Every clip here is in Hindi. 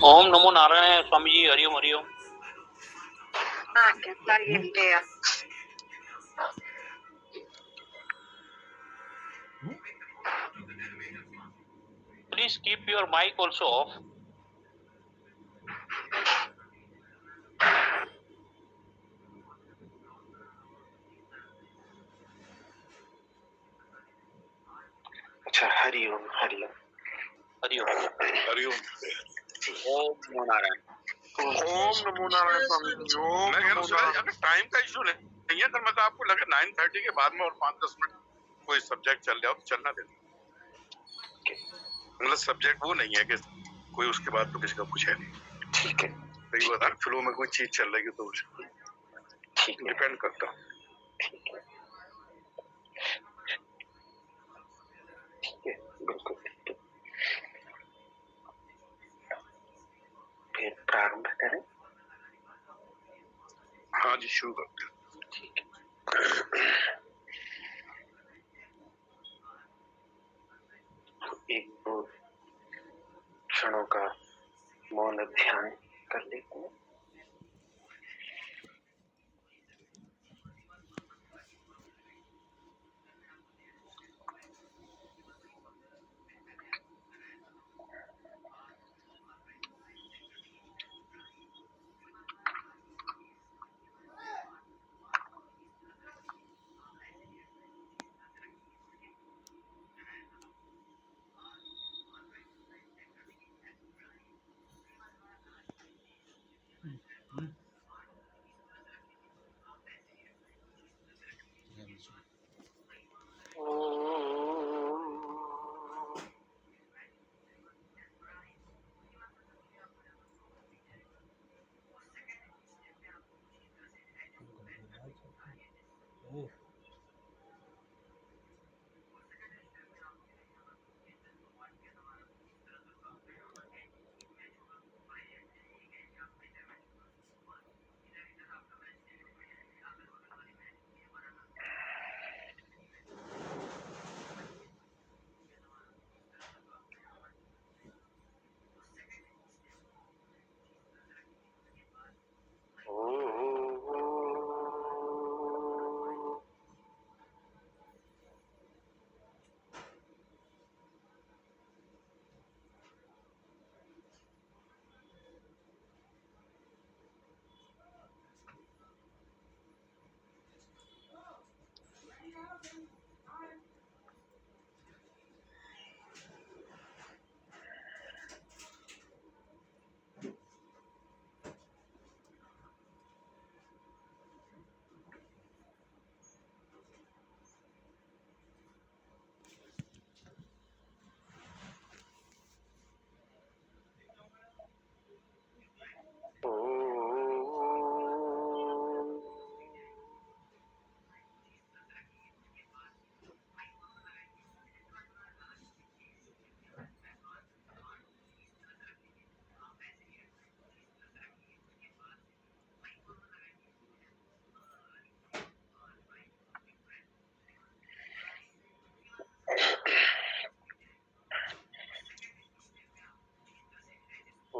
Om NaMo Narayan Swami ji, Hariom Hariom. Please keep your mic also off. अच्छा, हरिओम हरिओम हरिओम हरिओम। ओम नमो नारायण। ओम नमो नारायण स्वामी जी। ओम मैं कह रहा हूँ अगर टाइम का इशू नहीं है, अगर मतलब आपको लगे 9:30 के बाद में और 5-10 मिनट कोई सब्जेक्ट चल जाओ तो चलना दे। मतलब सब्जेक्ट वो नहीं है कि कोई उसके बाद तो किसी का कुछ है नहीं। ठीक है, कई बार फ्लो में कोई चीज चल रही है तो ठीक है, डिपेंड करता। ठीक है, ठीक है, बिल्कुल ठीक है। फिर प्रारंभ करें। हाँ जी, शुरू करते हैं। ठीक है। एक दो क्षणों का मौन ध्यान कर लेते हैं।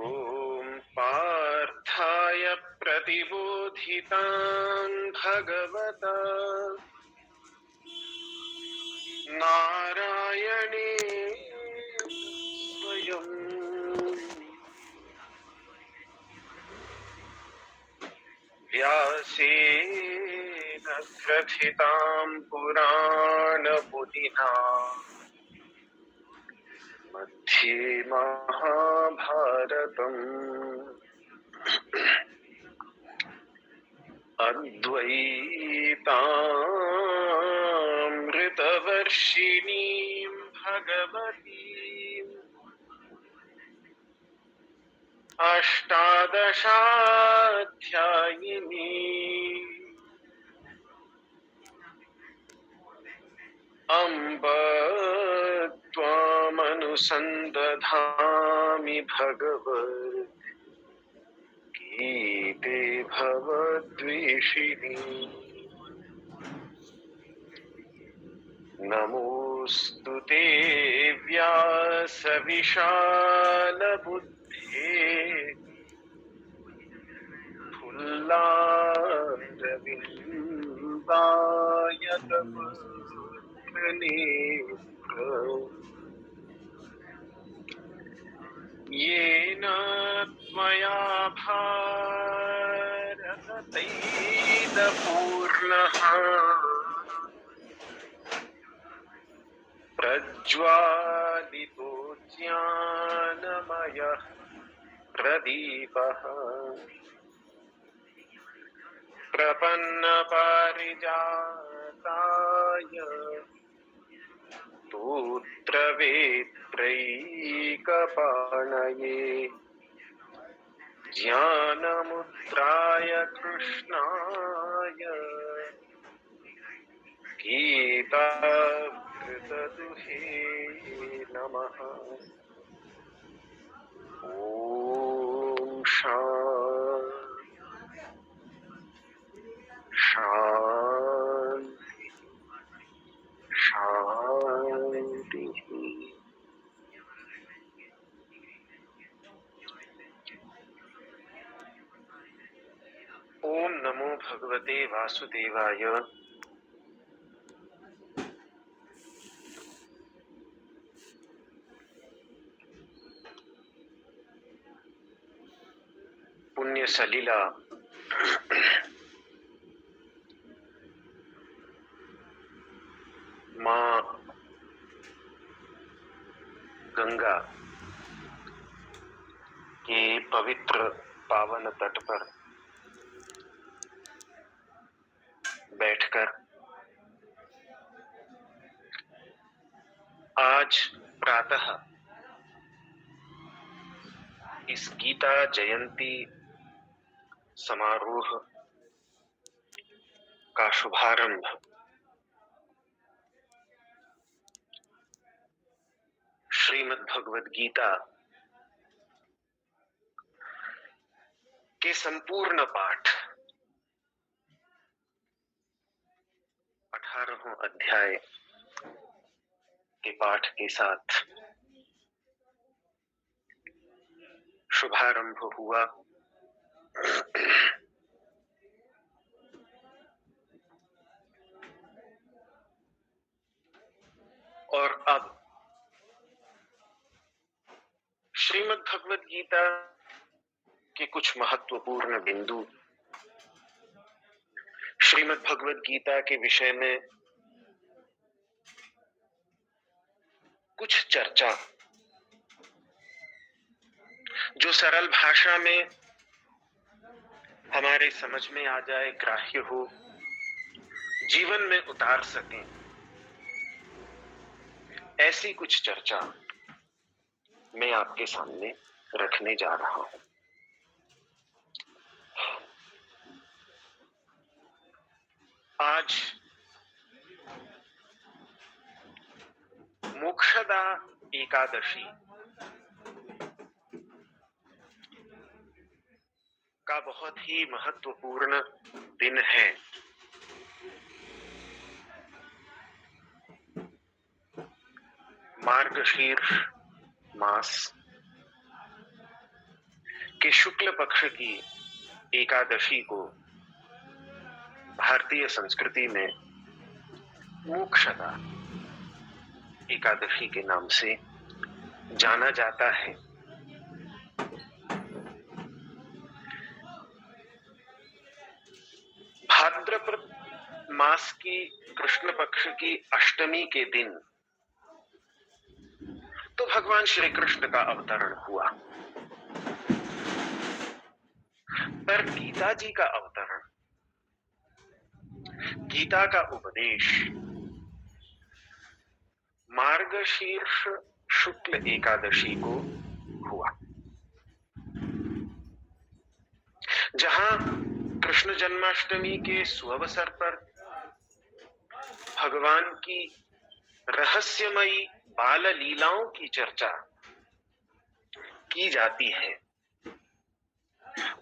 ओम पार्थाय प्रतिबोधितान् भगवता नारायणे स्वयं व्यासेन ग्रथितां पुराणमुनिना मध्ये महाभारतम् अद्वैतामृतवर्षिणीं भगवतीम् अष्टादशाध्यायिनी अम्ब त्वामनुसन्दधामि भगवद्गीते भवद्वेषिणी नमोऽस्तु ते व्यासविशालबुद्धे फुल्लारविन्दायतपत्रनेत्र येन त्वया भारततैलपूर्णः प्रज्वालितो ज्ञानमयः प्रदीपः प्रपन्नपारिजाताय स्तोत्रवेत्रैकपाणये ज्ञानमुद्राय कृष्णाय गीतामृतदुहे नमः। ॐ शान्ति शान्ति। ओम नमो भगवते वासुदेवाय। पुण्य सलिला मां गंगा के पवित्र पावन तट पर बैठकर आज प्रातः इस गीता जयंती समारोह का शुभारंभ श्रीमद् भगवद गीता के संपूर्ण पाठ 18वां अध्याय के पाठ के साथ शुभारंभ हुआ। और अब श्रीमद् भगवद गीता के कुछ महत्वपूर्ण बिंदु, श्रीमद् भगवद गीता के विषय में कुछ चर्चा जो सरल भाषा में हमारे समझ में आ जाए, ग्राह्य हो, जीवन में उतार सकें, ऐसी कुछ चर्चा मैं आपके सामने रखने जा रहा हूं। आज मोक्षदा एकादशी का बहुत ही महत्वपूर्ण दिन है। मार्गशीर्ष मास के शुक्ल पक्ष की एकादशी को भारतीय संस्कृति में मोक्षदा एकादशी के नाम से जाना जाता है। भाद्रपद मास की कृष्ण पक्ष की अष्टमी के दिन तो भगवान श्री कृष्ण का अवतरण हुआ, पर गीता जी का अवतरण, गीता का उपदेश मार्गशीर्ष शुक्ल एकादशी को हुआ, जहां कृष्ण जन्माष्टमी के सुअवसर पर भगवान की रहस्यमयी बाल लीलाओं की चर्चा की जाती है।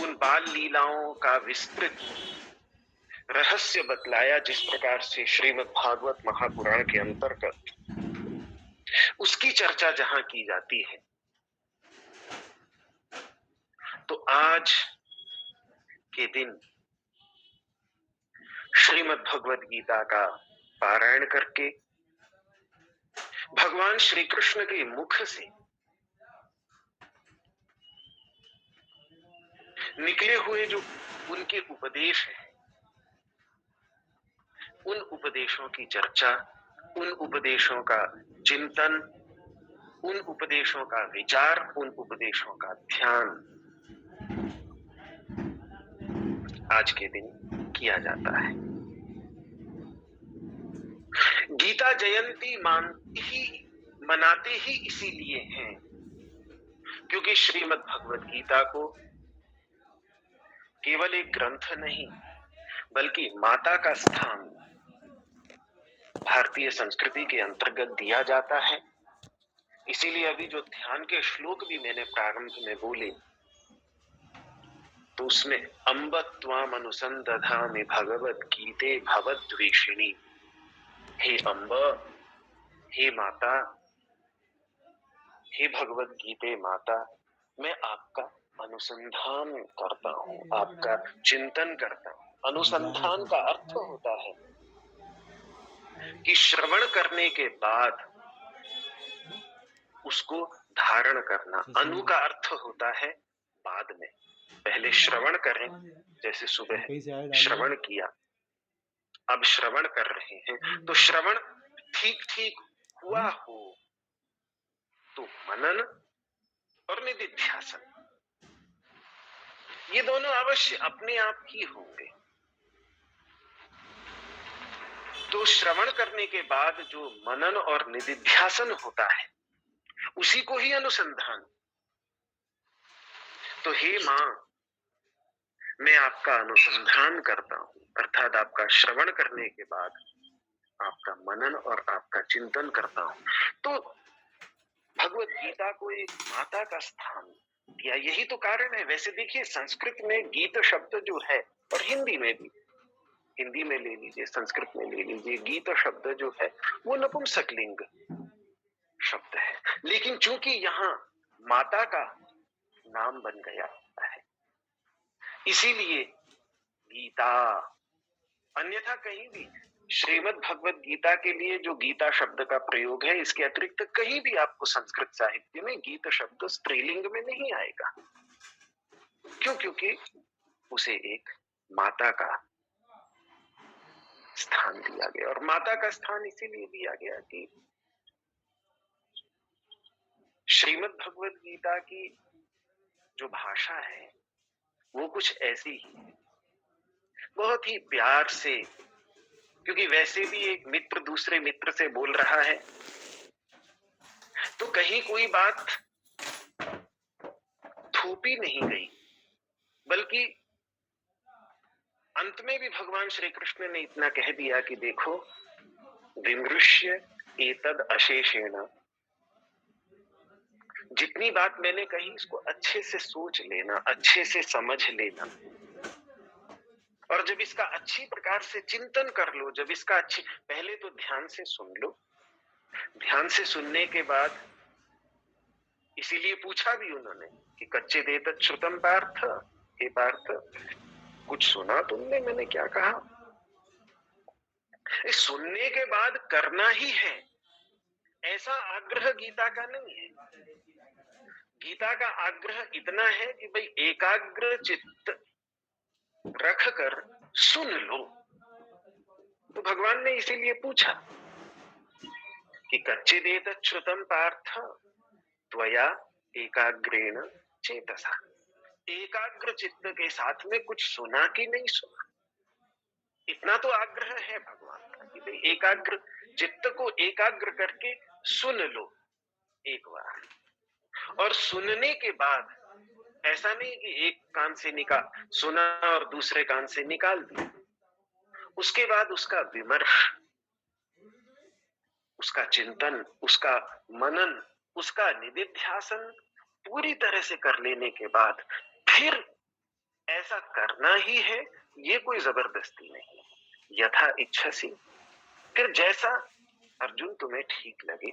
उन बाल लीलाओं का विस्तृत रहस्य बतलाया, जिस प्रकार से श्रीमद् भागवत महापुराण के अंतर्गत उसकी चर्चा जहां की जाती है, तो आज के दिन श्रीमद् भगवत गीता का पारायण करके भगवान श्री कृष्ण के मुख से निकले हुए जो उनके उपदेश हैं, उन उपदेशों की चर्चा, उन उपदेशों का चिंतन, उन उपदेशों का विचार, उन उपदेशों का ध्यान आज के दिन किया जाता है। गीता जयंती मनाते ही इसीलिए हैं क्योंकि श्रीमद् भगवत गीता को केवल एक ग्रंथ नहीं बल्कि माता का स्थान भारतीय संस्कृति के अंतर्गत दिया जाता है। इसीलिए अभी जो ध्यान के श्लोक भी मैंने प्रारंभ में बोले, तो उसमें अम्ब त्वाम अनुसंदधामि भगवत गीते भवद्वेषिणी, हे अम्ब, हे माता, हे भगवत गीते माता, मैं आपका अनुसंधान करता हूं, आपका चिंतन करता हूं। अनुसंधान का अर्थ होता है कि श्रवण करने के बाद उसको धारण करना। अनु का अर्थ होता है बाद में, पहले श्रवण करें, जैसे सुबह श्रवण किया, अब श्रवण कर रहे हैं, तो श्रवण ठीक ठीक हुआ हो तो मनन और निधिध्यासन, ये दोनों अवश्य अपने आप ही होंगे। तो श्रवण करने के बाद जो मनन और निधिध्यासन होता है उसी को ही अनुसंधान। तो हे मां, मैं आपका अनुसंधान करता हूं, अर्थात आपका श्रवण करने के बाद आपका मनन और आपका चिंतन करता हूं। तो भगवत गीता को एक माता का स्थान दिया, यही तो कारण है। वैसे देखिए, संस्कृत में गीत शब्द जो है, और हिंदी में भी, हिंदी में ले लीजिए, संस्कृत में ले लीजिए, गीत शब्द जो है वो नपुंसकलिंग शब्द है, लेकिन चूंकि यहाँ माता का नाम बन गया है इसीलिए गीता। अन्यथा कहीं भी श्रीमद् भगवत गीता के लिए जो गीता शब्द का प्रयोग है, इसके अतिरिक्त कहीं भी आपको संस्कृत साहित्य में गीत शब्द स्त्रीलिंग में नहीं आएगा। क्यों? क्योंकि उसे एक माता का स्थान दिया गया, और माता का स्थान इसीलिए दिया गया कि श्रीमद् भगवत गीता की जो भाषा है वो कुछ ऐसी ही है, बहुत ही प्यार से, क्योंकि वैसे भी एक मित्र दूसरे मित्र से बोल रहा है, तो कहीं कोई बात थोपी नहीं गई, बल्कि अंत में भी भगवान श्री कृष्ण ने इतना कह दिया कि देखो, विमृश्य एतद अशेषेण, जितनी बात मैंने कही इसको अच्छे से सोच लेना, अच्छे से समझ लेना, और जब इसका अच्छी प्रकार से चिंतन कर लो, जब इसका अच्छी, पहले तो ध्यान से सुन लो, ध्यान से सुनने के बाद, इसीलिए पूछा भी उन्होंने कि कच्चे देत श्रुतम पार्थ, हे पार्थ कुछ सुना तुमने मैंने क्या कहा? इस सुनने के बाद करना ही है, ऐसा आग्रह गीता का नहीं है। गीता का आग्रह इतना है कि भाई एकाग्र चित्त रख कर सुन लो। तो भगवान ने इसीलिए पूछा कि कच्चे देत श्रुतम पार्थ त्वया एकाग्रेण चेतसा, एकाग्र चित्त के साथ में कुछ सुना कि नहीं सुना, इतना तो आग्रह है भगवान का कि भाई एकाग्र चित्त को एकाग्र करके सुन लो एक बार, और सुनने के बाद ऐसा नहीं कि एक कान से सुना और दूसरे कान से निकाल दिया, उसके बाद उसका विमर्श, उसका चिंतन, उसका मनन, उसका निधिध्यासन पूरी तरह से कर लेने के बाद फिर ऐसा करना ही है ये कोई जबरदस्ती नहीं, यथा इच्छसी। फिर जैसा अर्जुन तुम्हें ठीक लगे